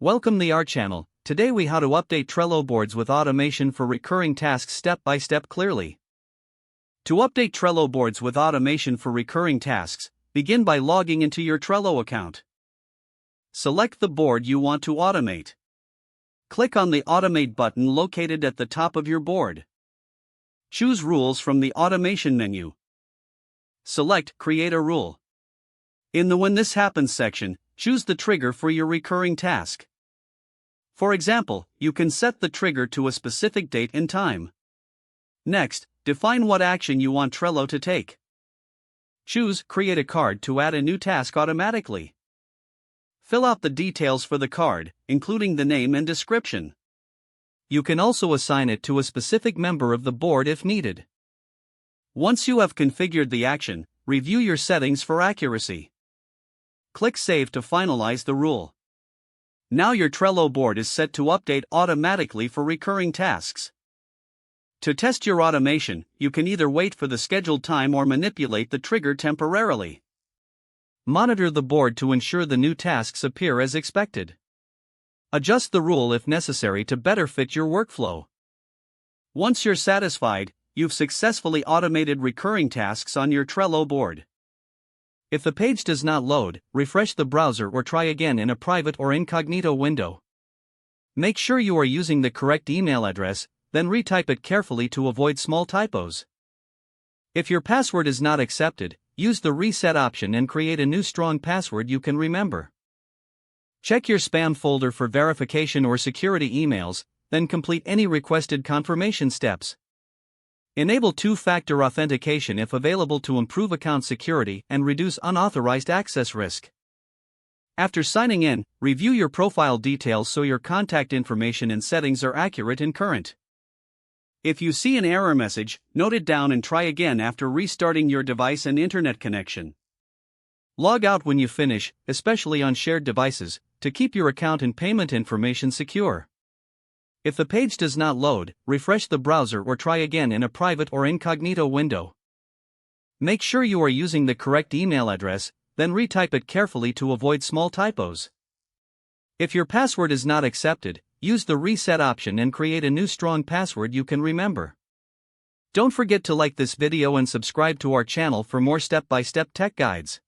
Welcome to our channel. Today we how to update Trello boards with automation for recurring tasks step by step clearly. To update Trello boards with automation for recurring tasks, begin by logging into your Trello account. Select the board you want to automate. Click on the Automate button located at the top of your board. Choose Rules from the Automation menu. Select Create a Rule. In the When This Happens section, choose the trigger for your recurring task. For example, you can set the trigger to a specific date and time. Next, define what action you want Trello to take. Choose Create a Card to add a new task automatically. Fill out the details for the card, including the name and description. You can also assign it to a specific member of the board if needed. Once you have configured the action, review your settings for accuracy. Click Save to finalize the rule. Now your Trello board is set to update automatically for recurring tasks. To test your automation, you can either wait for the scheduled time or manipulate the trigger temporarily. Monitor the board to ensure the new tasks appear as expected. Adjust the rule if necessary to better fit your workflow. Once you're satisfied, you've successfully automated recurring tasks on your Trello board. If the page does not load, refresh the browser or try again in a private or incognito window. Make sure you are using the correct email address, then retype it carefully to avoid small typos. If your password is not accepted, use the reset option and create a new strong password you can remember. Check your spam folder for verification or security emails, then complete any requested confirmation steps. Enable two-factor authentication if available to improve account security and reduce unauthorized access risk. After signing in, review your profile details so your contact information and settings are accurate and current. If you see an error message, note it down and try again after restarting your device and internet connection. Log out when you finish, especially on shared devices, to keep your account and payment information secure. If the page does not load, refresh the browser or try again in a private or incognito window. Make sure you are using the correct email address, then retype it carefully to avoid small typos. If your password is not accepted, use the reset option and create a new strong password you can remember. Don't forget to like this video and subscribe to our channel for more step-by-step tech guides.